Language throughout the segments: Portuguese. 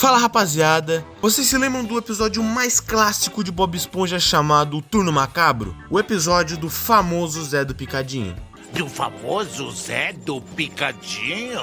Fala rapaziada, vocês se lembram do episódio mais clássico de Bob Esponja chamado Turno Macabro? O episódio do famoso Zé do Picadinho. Do famoso Zé do Picadinho?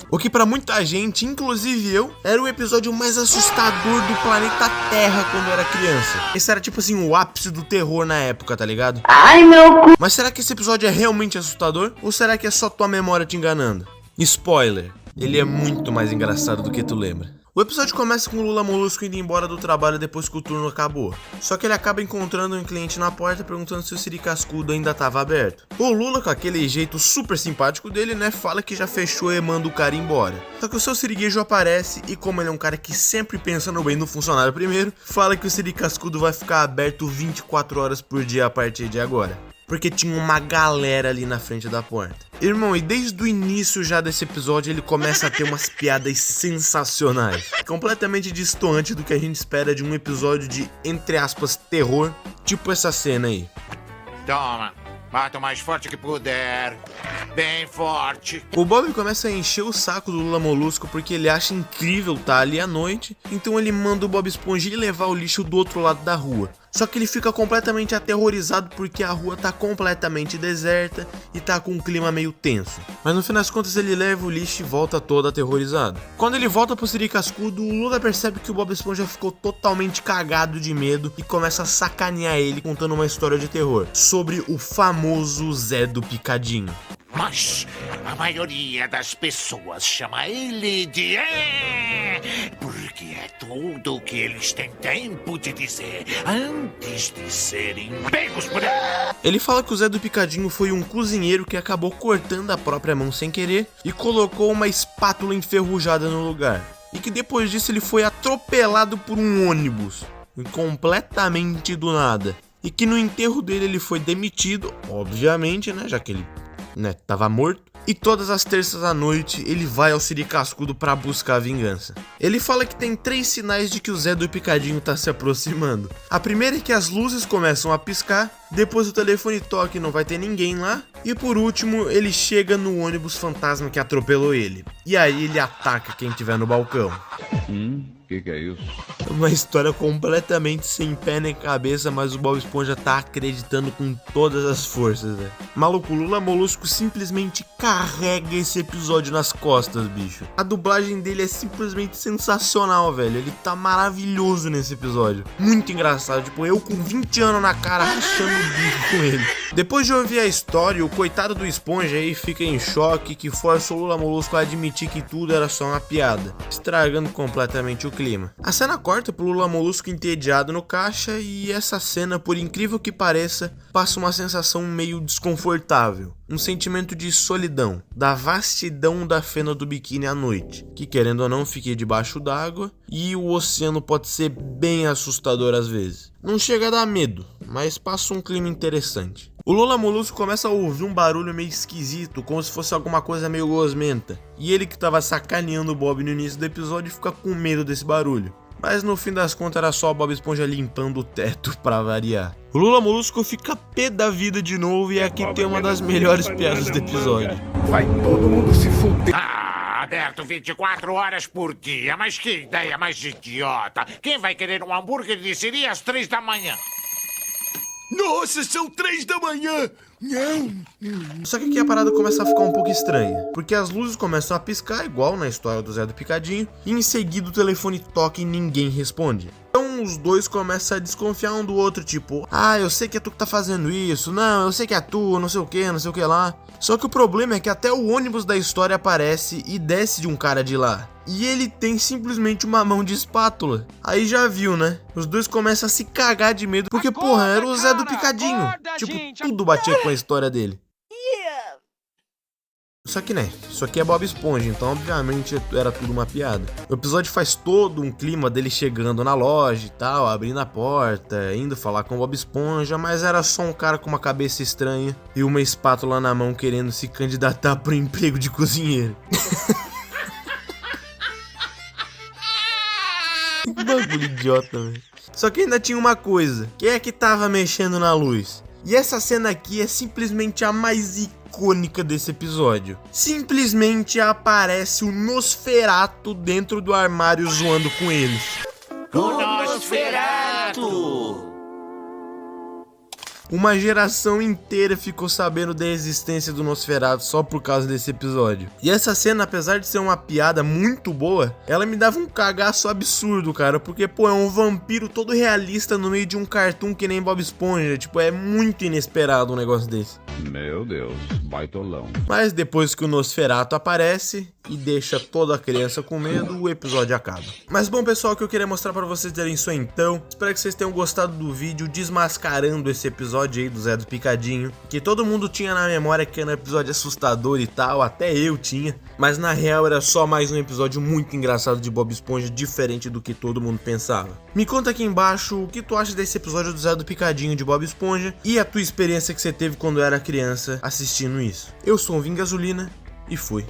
O que pra muita gente, inclusive eu, era o episódio mais assustador do planeta Terra quando eu era criança. Esse era tipo assim o ápice do terror na época, tá ligado? Ai meu cu. Mas será que esse episódio é realmente assustador? Ou será que é só tua memória te enganando? Spoiler, ele é muito mais engraçado do que tu lembra. O episódio começa com o Lula Molusco indo embora do trabalho depois que o turno acabou. Só que ele acaba encontrando um cliente na porta perguntando se o Siri Cascudo ainda estava aberto. O Lula, com aquele jeito super simpático dele, né, fala que já fechou e manda o cara embora. Só que o seu siriguejo aparece e, como ele é um cara que sempre pensa no bem do funcionário primeiro, fala que o Siri Cascudo vai ficar aberto 24 horas por dia a partir de agora. Porque tinha uma galera ali na frente da porta. Irmão, e desde o início já desse episódio ele começa a ter umas piadas sensacionais. Completamente distante do que a gente espera de um episódio de, entre aspas, terror. Tipo essa cena aí. Toma, bata o mais forte que puder. Bem forte. O Bob começa a encher o saco do Lula Molusco porque ele acha incrível estar ali à noite. Então ele manda o Bob Esponja ir levar o lixo do outro lado da rua. Só que ele fica completamente aterrorizado porque a rua tá completamente deserta e tá com um clima meio tenso. Mas no fim das contas ele leva o lixo e volta todo aterrorizado. Quando ele volta pro Siri Cascudo, o Lula percebe que o Bob Esponja ficou totalmente cagado de medo e começa a sacanear ele contando uma história de terror sobre o famoso Zé do Picadinho. Mas a maioria das pessoas chama ele de porque é tudo o que eles têm tempo de dizer antes de serem pegos por ele. Ele fala que o Zé do Picadinho foi um cozinheiro que acabou cortando a própria mão sem querer e colocou uma espátula enferrujada no lugar. E que depois disso ele foi atropelado por um ônibus, completamente do nada. E que no enterro dele ele foi demitido, obviamente, né, já que ele tava morto. E todas as terças à noite ele vai ao Siri Cascudo pra buscar a vingança. Ele fala que tem 3 sinais de que o Zé do Picadinho tá se aproximando. A primeira é que as luzes começam a piscar, depois o telefone toca e não vai ter ninguém lá, e por último ele chega no ônibus fantasma que atropelou ele. E aí ele ataca quem tiver no balcão. Que é isso? Uma história completamente sem pé nem cabeça, mas o Bob Esponja tá acreditando com todas as forças, velho. Maluco, o Lula Molusco simplesmente carrega esse episódio nas costas, bicho. A dublagem dele é simplesmente sensacional, velho. Ele tá maravilhoso nesse episódio. Muito engraçado, tipo, eu com 20 anos na cara rachando o bico com ele. Depois de ouvir a história, o coitado do Esponja aí fica em choque, que força o Lula Molusco a admitir que tudo era só uma piada, estragando completamente o clima. A cena corta pro Lula Molusco entediado no caixa e essa cena, por incrível que pareça, passa uma sensação meio desconfortável. Um sentimento de solidão, da vastidão da fenda do biquíni à noite, que querendo ou não fique debaixo d'água e o oceano pode ser bem assustador às vezes. Não chega a dar medo, mas passa um clima interessante. O Lula Molusco começa a ouvir um barulho meio esquisito, como se fosse alguma coisa meio gosmenta. E ele que tava sacaneando o Bob no início do episódio fica com medo desse barulho. Mas no fim das contas era só o Bob Esponja limpando o teto pra variar. O Lula Molusco fica pé da vida de novo e aqui tem uma das melhores piadas do episódio. Vai todo mundo se fuder. Aberto 24 horas por dia, mas que ideia mais idiota. Quem vai querer um hambúrguer de Siri às 3 da manhã? Nossa, são 3 da manhã! Não! Só que aqui a parada começa a ficar um pouco estranha, porque as luzes começam a piscar, igual na história do Zé do Picadinho, e em seguida o telefone toca e ninguém responde. Então os dois começam a desconfiar um do outro, tipo, eu sei que é tu que tá fazendo isso, não, eu sei que é tu, não sei o que lá. Só que o problema é que até o ônibus da história aparece e desce de um cara de lá. E ele tem simplesmente uma mão de espátula. Aí já viu, né? Os dois começam a se cagar de medo, porque, porra, era o Zé do Picadinho. Tipo, tudo batia com a história dele. Só que, né, isso aqui é Bob Esponja, então obviamente era tudo uma piada. O episódio faz todo um clima dele chegando na loja e tal, abrindo a porta, indo falar com o Bob Esponja, mas era só um cara com uma cabeça estranha e uma espátula na mão querendo se candidatar pro emprego de cozinheiro. Que bagulho idiota, velho. Só que ainda tinha uma coisa, quem é que tava mexendo na luz? E essa cena aqui é simplesmente a mais icônica desse episódio. Simplesmente aparece o Nosferatu dentro do armário zoando com eles. O Nosferatu! Uma geração inteira ficou sabendo da existência do Nosferatu só por causa desse episódio. E essa cena, apesar de ser uma piada muito boa, ela me dava um cagaço absurdo, cara. Porque, pô, é um vampiro todo realista no meio de um cartoon que nem Bob Esponja. Tipo, é muito inesperado um negócio desse. Meu Deus, baitolão. Mas depois que o Nosferatu aparece e deixa toda a criança com medo, o episódio acaba. Mas bom, pessoal, o que eu queria mostrar pra vocês era isso então. Espero que vocês tenham gostado do vídeo desmascarando esse episódio aí do Zé do Picadinho, que todo mundo tinha na memória que era um episódio assustador e tal, até eu tinha, mas na real era só mais um episódio muito engraçado de Bob Esponja, diferente do que todo mundo pensava. Me conta aqui embaixo o que tu acha desse episódio do Zé do Picadinho de Bob Esponja e a tua experiência que você teve quando era criança assistindo isso. Eu sou o Vim Gasolina e fui.